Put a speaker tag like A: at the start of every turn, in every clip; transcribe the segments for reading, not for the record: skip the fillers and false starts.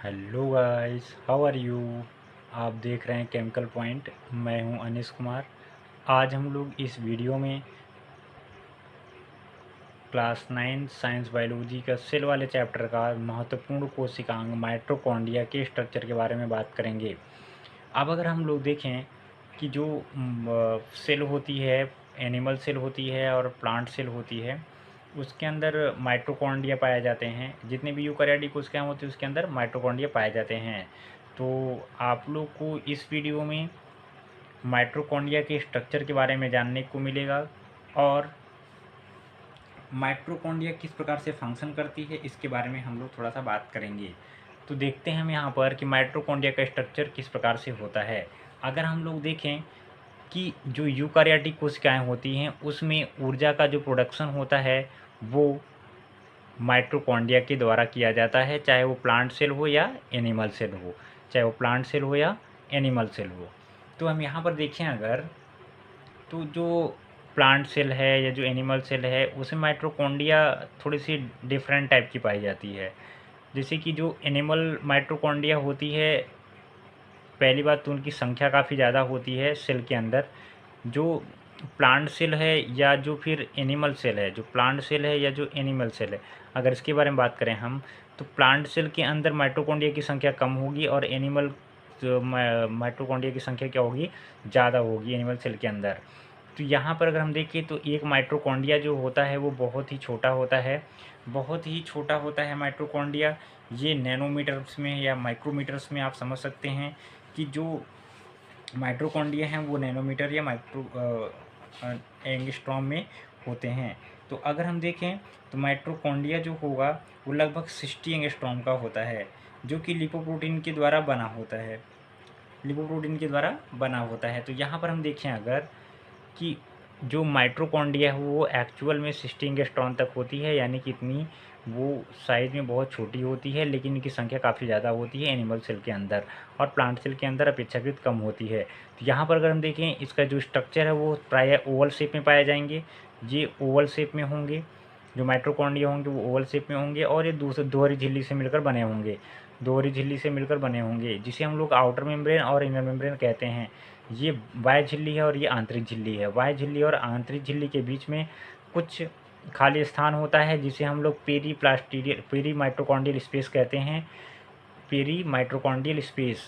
A: Hello guys, how are you. आप देख रहे हैं केमिकल पॉइंट। मैं हूं अनिश कुमार। आज हम लोग इस वीडियो में क्लास 9 साइंस बायोलॉजी का सेल वाले चैप्टर का महत्वपूर्ण कोशिकांग माइटोकॉन्ड्रिया के स्ट्रक्चर के बारे में बात करेंगे। अब अगर हम लोग देखें कि जो सेल होती है, एनिमल सेल होती है और प्लांट सेल होती है, उसके अंदर माइटोकॉन्ड्रिया पाए जाते हैं। जितने भी यूकैरियोटिक कोशिकाएं होती हैं उसके अंदर माइटोकॉन्ड्रिया पाए जाते हैं। तो आप लोग को इस वीडियो में माइटोकॉन्ड्रिया के स्ट्रक्चर के बारे में जानने को मिलेगा और माइटोकॉन्ड्रिया किस प्रकार से फंक्शन करती है इसके बारे में हम लोग थोड़ा सा बात करेंगे। तो देखते हैं हम यहाँ पर कि माइटोकॉन्ड्रिया का स्ट्रक्चर किस प्रकार से होता है। अगर हम लोग देखें कि जो यूकैरियोटिक कोशिकाएं होती हैं उसमें ऊर्जा का जो प्रोडक्शन होता है वो माइटोकॉन्ड्रिया के द्वारा किया जाता है, चाहे वो प्लांट सेल हो या एनिमल सेल हो, चाहे वो प्लांट सेल हो या एनिमल सेल हो। तो हम यहाँ पर देखें अगर, तो जो प्लांट सेल है या जो एनिमल सेल है उसमें माइटोकॉन्ड्रिया थोड़ी सी डिफरेंट टाइप की पाई जाती है। जैसे कि जो एनिमल माइटोकॉन्ड्रिया होती है, पहली बात तो उनकी संख्या काफ़ी ज़्यादा होती है सेल के अंदर। जो प्लांट सेल है या जो फिर एनिमल सेल है, जो प्लांट सेल है या जो एनिमल सेल है, अगर इसके बारे में बात करें हम, तो प्लांट सेल के अंदर माइटोकॉन्ड्रिया की संख्या कम होगी और एनिमल माइटोकॉन्ड्रिया की संख्या क्या होगी, ज़्यादा होगी एनिमल सेल के अंदर। तो यहाँ पर अगर हम देखें तो एक माइटोकॉन्ड्रिया जो होता है वो बहुत ही छोटा होता है, बहुत ही छोटा होता है माइटोकॉन्ड्रिया। ये नैनोमीटर्स में या माइक्रोमीटर्स में आप समझ सकते हैं कि जो माइटोकॉन्ड्रिया हैं वो नैनोमीटर या एंगस्ट्रॉम में होते हैं। तो अगर हम देखें तो माइटोकॉन्ड्रिया जो होगा वो लगभग 60 एंगस्ट्रॉम का होता है, जो कि लिपोप्रोटीन के द्वारा बना होता है, लिपोप्रोटीन के द्वारा बना होता है। तो यहाँ पर हम देखें अगर कि जो माइटोकॉन्ड्रिया है वो एक्चुअल में 60 एंगस्ट्रॉम तक होती है, यानी कि इतनी वो साइज़ में बहुत छोटी होती है, लेकिन इनकी संख्या काफ़ी ज़्यादा होती है एनिमल सेल के अंदर, और प्लांट सेल के अंदर अपेक्षाकृत कम होती है। तो यहाँ पर अगर हम देखें इसका जो स्ट्रक्चर है वो प्रायः ओवल शेप में पाए जाएंगे। ये ओवल शेप में होंगे, जो माइटोकॉन्ड्रिया होंगे वो ओवल शेप में होंगे और ये दूसरे दोहरी झिल्ली से मिलकर बने होंगे, दोहरी झिल्ली से मिलकर बने होंगे, जिसे हम लोग आउटर मेम्ब्रेन और इनर मेम्ब्रेन कहते हैं। ये बाह्य झिल्ली है और ये आंतरिक झिल्ली है। बाह्य झिल्ली और आंतरिक झिल्ली के बीच में कुछ खाली स्थान होता है जिसे हम लोग पेरी माइटोकॉन्ड्रियल स्पेस कहते हैं। पेरी माइटोकॉन्ड्रियल स्पेस,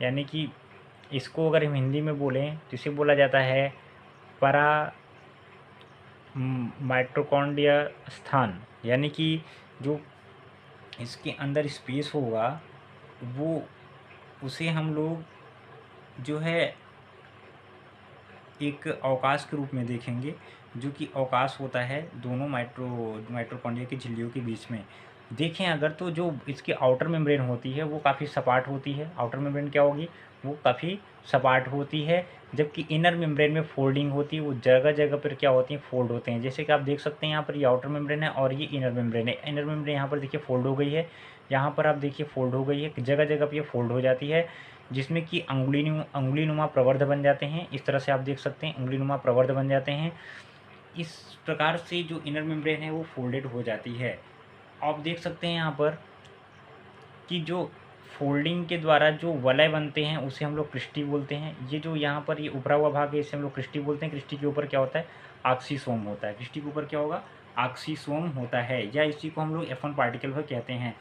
A: यानी कि इसको अगर हम हिंदी में बोलें तो इसे बोला जाता है परा माइटोकॉन्ड्रिया स्थान। यानी कि जो इसके अंदर स्पेस होगा वो, उसे हम लोग जो है एक अवकाश के रूप में देखेंगे, जो कि अवकाश होता है दोनों माइटोकॉन्ड्रिया की झिल्लियों के बीच में। देखें अगर तो जो इसकी आउटर मेम्ब्रेन होती है वो काफ़ी सपाट होती है। आउटर मेम्ब्रेन क्या होगी, वो काफ़ी सपाट होती है, जबकि इनर मेम्ब्रेन में फोल्डिंग होती है, वो जगह जगह पर क्या होती हैं, फोल्ड होते हैं। जैसे कि आप देख सकते हैं यहाँ पर ये आउटर मेम्ब्रेन है और ये इनर मेम्ब्रेन है। इनर मेम्ब्रेन यहाँ पर देखिए फोल्ड हो गई है, यहाँ पर आप देखिए फोल्ड हो गई है, जगह जगह पर ये फोल्ड हो जाती है, जिसमें कि अंगुलीनुमा प्रवर्ध बन जाते हैं। इस तरह से आप देख सकते हैं अंगुलीनुमा प्रवर्ध बन जाते हैं। इस प्रकार से जो इनर मेम्ब्रेन है वो फोल्डेड हो जाती है। आप देख सकते हैं यहाँ पर कि जो फोल्डिंग के द्वारा जो वलय बनते हैं उसे हम लोग क्रिस्टी बोलते हैं। ये जो यहाँ पर ये उपरा हुआ भाग है इसे हम लोग क्रिस्टी बोलते हैं। क्रिस्टी के ऊपर क्या होता है, ऑक्सीसोम होता है। क्रिस्टी के ऊपर क्या होगा, ऑक्सीसोम होता है, या इसी को हम लोग F1 पार्टिकल भी कहते हैं।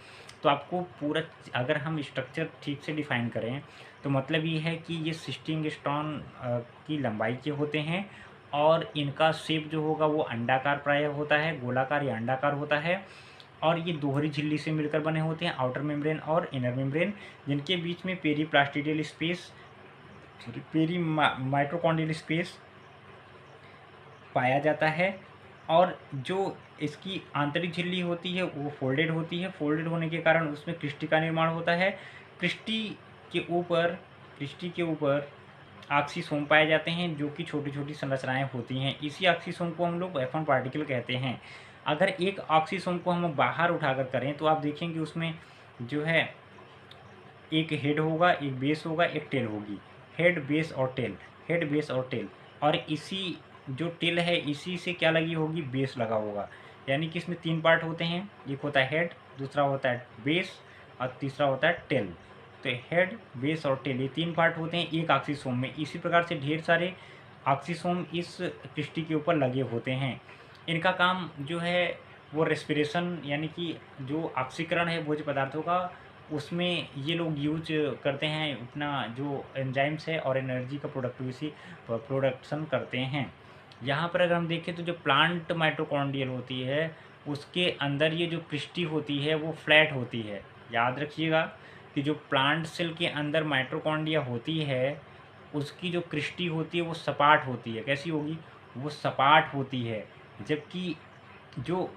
A: तो आपको पूरा, अगर हम स्ट्रक्चर ठीक से डिफाइन करें तो मतलब ये है कि ये 60 एंगस्ट्रॉम की लंबाई के होते हैं और इनका शेप जो होगा वो अंडाकार प्रायः होता है, गोलाकार या अंडाकार होता है, और ये दोहरी झिल्ली से मिलकर बने होते हैं, आउटर मेम्ब्रेन और इनर मेम्ब्रेन, जिनके बीच में पेरीप्लास्टिडियल स्पेस, पेरी माइटोकॉन्ड्रियल स्पेस पाया जाता है। और जो इसकी आंतरिक झिल्ली होती है वो फोल्डेड होती है। फोल्डेड होने के कारण उसमें क्रिस्टी का निर्माण होता है। क्रिस्टी के ऊपर क्रिस्टी के ऊपर ऑक्सीसोम पाए जाते हैं, जो कि छोटी छोटी संरचनाएं होती हैं। इसी ऑक्सीसोम को हम लोग F1 पार्टिकल कहते हैं। अगर एक ऑक्सीसोम को हम बाहर उठाकर करें तो आप देखेंगे उसमें जो है एक हेड होगा, एक बेस होगा, एक टेल होगी। हेड, बेस और टेल, हेड, बेस और टेल। और इसी जो टेल है इसी से क्या लगी होगी, बेस लगा होगा। यानी कि इसमें 3 पार्ट होते हैं, एक होता है हेड, दूसरा होता है बेस और तीसरा होता है टेल। तो हेड, बेस और टेल ये 3 पार्ट होते हैं एक ऑक्सीसोम में। इसी प्रकार से ढेर सारे ऑक्सीसोम इस क्रिस्टी के ऊपर लगे होते हैं। इनका काम जो है वो रेस्पिरेशन यानी कि जो ऑक्सीकरण है भोज्य पदार्थों का, उसमें ये लोग यूज करते हैं अपना जो एंजाइम्स है और एनर्जी का प्रोडक्शन करते हैं। यहाँ पर अगर हम देखें तो जो प्लांट माइटोकॉन्ड्रियल होती है उसके अंदर ये जो क्रिस्टी होती है वो फ्लैट होती है। याद रखिएगा कि जो प्लांट सेल के अंदर माइटोकॉन्ड्रिया होती है उसकी जो क्रिस्टी होती है वो सपाट होती है। कैसी होगी? वो सपाट होती है। जबकि जो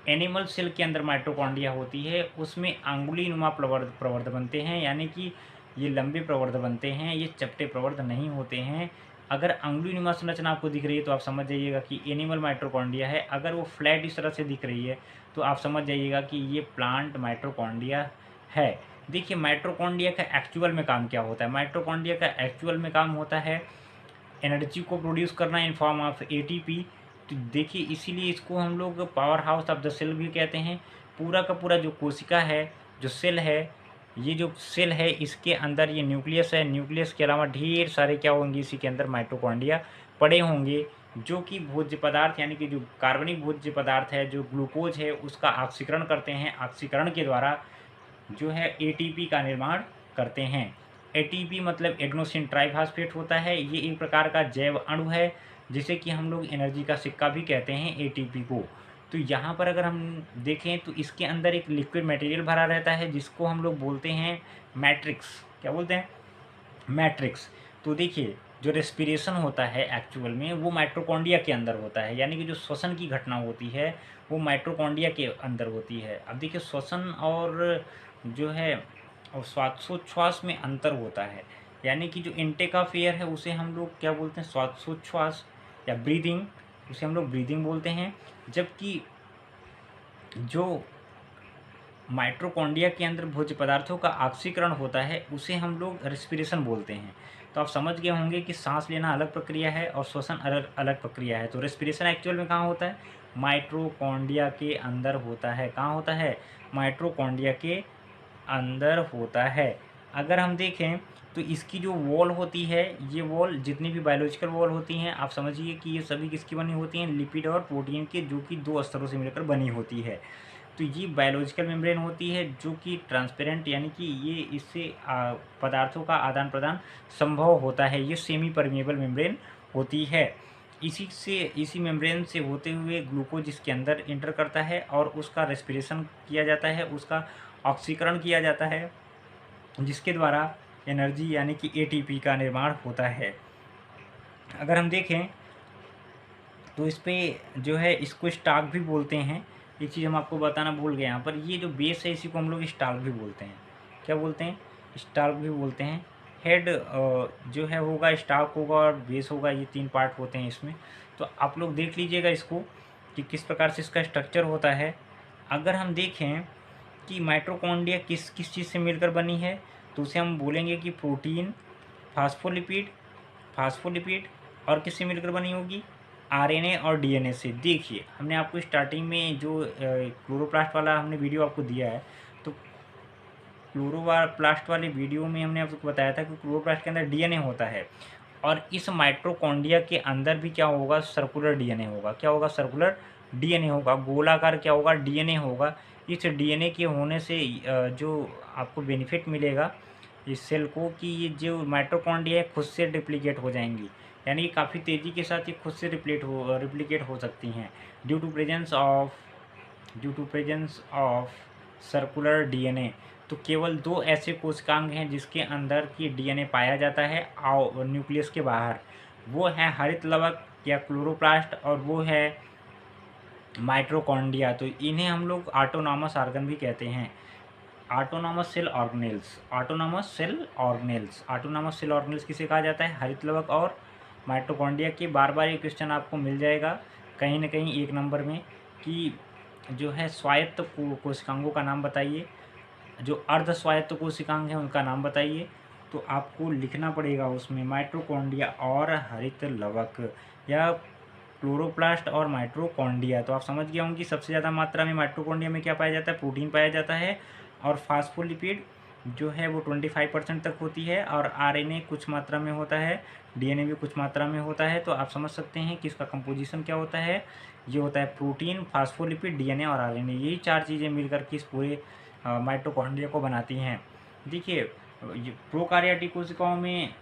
A: एनिमल सेल के अंदर माइटोकॉन्ड्रिया होती है उसमें अंगुली नुमा प्रवर्ध बनते हैं, यानी कि ये लंबे प्रवर्ध बनते हैं, ये चपटे प्रवर्ध नहीं होते हैं। अगर अंगुली नुमा संरचना आपको दिख रही है तो आप समझ जाइएगा कि एनिमल माइटोकॉन्ड्रिया है। अगर वो फ्लैट इस तरह से दिख रही है तो आप समझ जाइएगा कि ये प्लांट माइटोकॉन्ड्रिया है। देखिए माइटोकॉन्ड्रिया का एक्चुअल में काम क्या होता है। माइटोकॉन्ड्रिया का एक्चुअल में काम होता है एनर्जी को प्रोड्यूस करना इन फॉर्म ऑफ एटीपी। तो देखिए इसीलिए इसको हम लोग power house of the cell भी कहते हैं। पूरा का पूरा जो कोशिका है, जो सेल है, ये जो सेल है इसके अंदर ये न्यूक्लियस है। न्यूक्लियस के अलावा ढेर सारे क्या होंगे इसी के अंदर माइटोकॉन्ड्रिया पड़े होंगे, जो कि भोज्य पदार्थ यानी कि जो कार्बनिक भोज्य पदार्थ है, जो ग्लूकोज है, उसका ऑक्सीकरण करते हैं। ऑक्सीकरण के द्वारा जो है एटीपी का निर्माण करते हैं। एटीपी मतलब एडेनोसिन ट्राइफॉस्फेट होता है। ये एक प्रकार का जैव अणु है जिसे कि हम लोग एनर्जी का सिक्का भी कहते हैं एटीपी को। तो यहाँ पर अगर हम देखें तो इसके अंदर एक लिक्विड मटेरियल भरा रहता है जिसको हम लोग बोलते हैं मैट्रिक्स। क्या बोलते हैं? मैट्रिक्स। तो देखिए जो रेस्पिरेशन होता है एक्चुअल में वो माइटोकॉन्ड्रिया के अंदर होता है, यानी कि जो श्वसन की घटना होती है वो माइटोकॉन्ड्रिया के अंदर होती है। अब देखिए श्वसन और जो है और श्वासोच्छ्वास में अंतर होता है, यानी कि जो इनटेक ऑफ एयर है उसे हम लोग क्या बोलते हैं? श्वासोच्छ्वास या ब्रीदिंग, उसे हम लोग ब्रीदिंग बोलते हैं। जबकि जो माइटोकॉन्ड्रिया के अंदर भोज्य पदार्थों का ऑक्सीकरण होता है उसे हम लोग रेस्पिरेशन बोलते हैं। तो आप समझ गए होंगे कि सांस लेना अलग प्रक्रिया है और श्वसन अलग अलग प्रक्रिया है। तो रेस्पिरेशन एक्चुअल में कहाँ होता है? माइटोकॉन्ड्रिया के अंदर होता है। कहाँ होता है? माइटोकॉन्ड्रिया के अंदर होता है। अगर हम देखें तो इसकी जो वॉल होती है, ये वॉल जितनी भी बायोलॉजिकल वॉल होती हैं आप समझिए कि ये सभी किसकी बनी होती हैं? लिपिड और प्रोटीन के, जो कि 2 स्तरों से मिलकर बनी होती है। तो ये बायोलॉजिकल मेम्ब्रेन होती है जो कि ट्रांसपेरेंट, यानी कि ये इससे पदार्थों का आदान प्रदान संभव होता है। ये सेमी परमेबल मेम्ब्रेन होती है। इसी मेम्ब्रेन से होते हुए ग्लूकोज इसके अंदर इंटर करता है और उसका रेस्पिरेशन किया जाता है, उसका ऑक्सीकरण किया जाता है, जिसके द्वारा एनर्जी यानी कि एटीपी का निर्माण होता है। अगर हम देखें तो इस पे जो है इसको स्टाक भी बोलते हैं। एक चीज़ हम आपको बताना भूल गए यहाँ पर, ये जो बेस है इसी को हम लोग स्टाक भी बोलते हैं। क्या बोलते हैं? स्टाक भी बोलते हैं। हेड जो है होगा, स्टाक होगा और बेस होगा, ये 3 पार्ट होते हैं इसमें। तो आप लोग देख लीजिएगा इसको कि किस प्रकार से इसका स्ट्रक्चर होता है। अगर हम देखें कि माइटोकॉन्ड्रिया किस किस चीज़ से मिलकर बनी है तो उसे हम बोलेंगे कि प्रोटीन, फास्फोलिपिड और किससे मिलकर बनी होगी? आरएनए और डीएनए से। देखिए हमने आपको स्टार्टिंग में जो क्लोरोप्लास्ट वाला हमने वीडियो आपको दिया है, तो क्लोरोप्लास्ट वाले वीडियो में हमने आपको बताया था कि क्लोरोप्लास्ट के अंदर डीएनए होता है और इस माइटोकॉन्ड्रिया के अंदर भी क्या होगा? सर्कुलर डीएनए होगा। क्या होगा? सर्कुलर डीएनए होगा। गोलाकार क्या होगा? डीएनए होगा। इस डीएनए के होने से जो आपको बेनिफिट मिलेगा इस सेल को कि ये जो माइटोकॉन्ड्रिया है खुद से रिप्लिकेट हो जाएंगी, यानी कि काफ़ी तेज़ी के साथ ये खुद से रिप्लिकेट हो सकती हैं due to presence of circular DNA. तो केवल 2 ऐसे कोशिकांग हैं जिसके अंदर की डीएनए पाया जाता है न्यूक्लियस के बाहर। वो है हरित लवक या क्लोरोप्लास्ट और वो है माइटोकॉन्ड्रिया। तो इन्हें हम लोग ऑटोनॉमस ऑर्गन भी कहते हैं। ऑटोनॉमस सेल ऑर्गेनेल्स किसे कहा जाता है? हरित लवक और माइटोकॉन्ड्रिया के। बार बार ये क्वेश्चन आपको मिल जाएगा कहीं ना कहीं 1 नंबर में कि जो है स्वायत्त कोशिकांगों का नाम बताइए, जो अर्ध स्वायत्त कोशिकांग हैं उनका नाम बताइए। तो आपको लिखना पड़ेगा उसमें माइटोकॉन्ड्रिया और हरित लवक या क्लोरोप्लास्ट और माइटोकॉन्ड्रिया। तो आप समझ गए होंगे कि सबसे ज़्यादा मात्रा में माइटोकॉन्ड्रिया में क्या पाया जाता है? प्रोटीन पाया जाता है और फास्फोलिपिड जो है वो 25% तक होती है, और आरएनए कुछ मात्रा में होता है, डीएनए भी कुछ मात्रा में होता है। तो आप समझ सकते हैं कि इसका कंपोजिशन क्या होता है। ये होता है प्रोटीन, फास्फोलिपिड, डीएनए और आरएनए, यही 4 चीज़ें मिलकर के इस पूरे माइटोकॉन्ड्रिया को बनाती हैं। देखिए, प्रोकार्योटिक कोशिकाओं में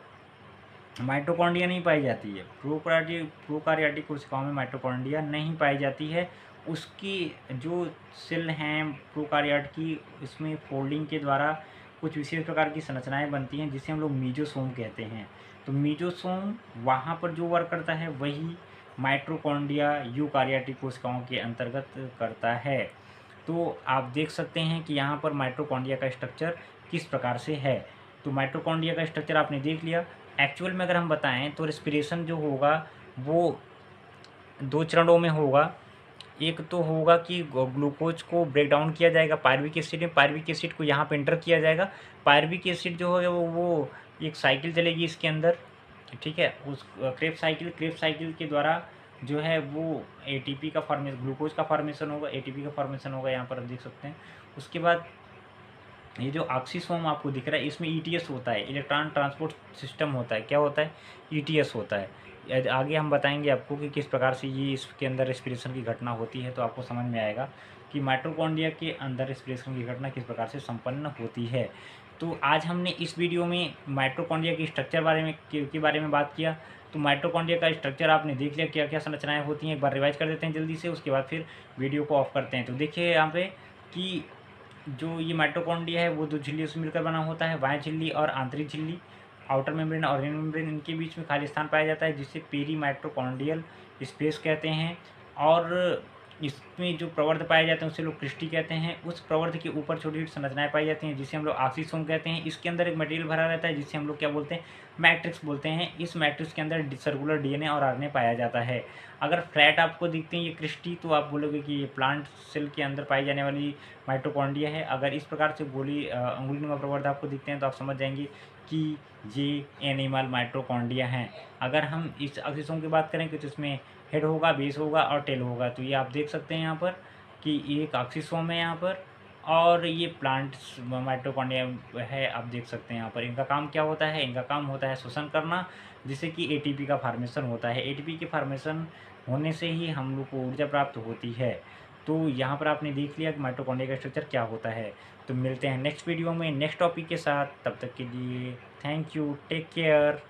A: माइटोकॉन्ड्रिया नहीं पाई जाती है। प्रोकार्योटिक कोशिकाओं में माइटोकॉन्ड्रिया नहीं पाई जाती है। उसकी जो सेल हैं प्रोकार्योट की, इसमें फोल्डिंग के द्वारा कुछ विशेष प्रकार की संरचनाएं बनती हैं जिसे हम लोग मीजोसोम कहते हैं। तो मीजोसोम वहाँ पर जो वर्क करता है वही माइटोकॉन्ड्रिया यूकार्योटिक कोशिकाओं के अंतर्गत करता है। तो आप देख सकते हैं कि यहाँ पर माइटोकॉन्ड्रिया का स्ट्रक्चर किस प्रकार से है। तो माइटोकॉन्ड्रिया का स्ट्रक्चर आपने देख लिया। एक्चुअल में अगर हम बताएं तो रेस्पिरेशन जो होगा वो 2 चरणों में होगा। एक तो होगा कि ग्लूकोज को ब्रेक डाउन किया जाएगा पायरुविक एसिड में, पायरुविक एसिड को यहाँ पे एंटर किया जाएगा। पायरुविक एसिड जो है वो एक साइकिल चलेगी इसके अंदर, ठीक है। उस क्रेब्स साइकिल के द्वारा जो है वो एटीपी का फॉर्मेशन, ग्लूकोज का फॉर्मेशन होगा, एटीपी का फॉर्मेशन होगा, यहाँ पर आप देख सकते हैं। उसके बाद ये जो ऑक्सीसोम आपको दिख रहा है इसमें ईटीएस होता है, इलेक्ट्रॉन ट्रांसपोर्ट सिस्टम होता है। क्या होता है? ईटीएस होता है। आगे हम बताएंगे आपको कि किस प्रकार से ये इसके अंदर रेस्पिरेशन की घटना होती है, तो आपको समझ में आएगा कि माइटोकॉन्ड्रिया के अंदर रेस्पिरेशन की घटना किस प्रकार से संपन्न होती है। तो आज हमने इस वीडियो में माइटोकॉन्ड्रिया के स्ट्रक्चर के बारे में बात किया। तो माइटोकॉन्ड्रिया का स्ट्रक्चर आपने देख लिया, क्या क्या संरचनाएं होती हैं। एक बार रिवाइज कर देते हैं जल्दी से, उसके बाद फिर वीडियो को ऑफ करते हैं। तो देखिए यहाँ पे कि जो ये माइटोकॉन्ड्रिया है वो 2 झिल्लियों से मिलकर बना होता है, बाह्य झिल्ली और आंतरिक झिल्ली। आउटर मेम्ब्रेन और इनर मेम्ब्रेन, इनके बीच में खाली स्थान पाया जाता है जिसे पेरी माइटोकॉन्ड्रियल स्पेस कहते हैं। और इसमें जो प्रवर्ध पाए जाते हैं उसे लोग क्रिस्टी कहते हैं। उस प्रवर्ध के ऊपर छोटी छोटी संरचनाएं पाई जाती हैं जिसे हम लोग ऑक्सीसोम कहते हैं। इसके अंदर एक मटेरियल भरा रहता है जिसे हम लोग क्या बोलते हैं? मैट्रिक्स बोलते हैं। इस मैट्रिक्स के अंदर सर्कुलर डीएनए और आरएनए पाया जाता है। अगर फ्लैट आपको दिखते हैं ये क्रिस्टी, तो आप बोलोगे कि ये प्लांट सेल के अंदर पाई जाने वाली माइटोकॉन्ड्रिया है। अगर इस प्रकार से अंगुलीनुमा प्रवर्ध आपको दिखते हैं तो आप समझ जाएंगे कि ये एनिमल माइटोकॉन्ड्रिया हैं। अगर हम इस ऑक्सीसोम की बात करें तो इसमें हेड होगा, बेस होगा और टेल होगा। तो ये आप देख सकते हैं यहाँ पर कि एक ऑक्सीसोम है यहाँ पर, और ये प्लांट माइटोकॉन्ड्रिया है, आप देख सकते हैं यहाँ पर। इनका काम क्या होता है? इनका काम होता है श्वसन करना, जिससे कि एटीपी का फॉर्मेशन होता है। एटीपी के फॉर्मेशन होने से ही हम लोग को ऊर्जा प्राप्त होती है। तो यहाँ पर आपने देख लिया कि माइटोकॉन्ड्रिया का स्ट्रक्चर क्या होता है। तो मिलते हैं नेक्स्ट वीडियो में नेक्स्ट टॉपिक के साथ। तब तक के लिए थैंक यू, टेक केयर।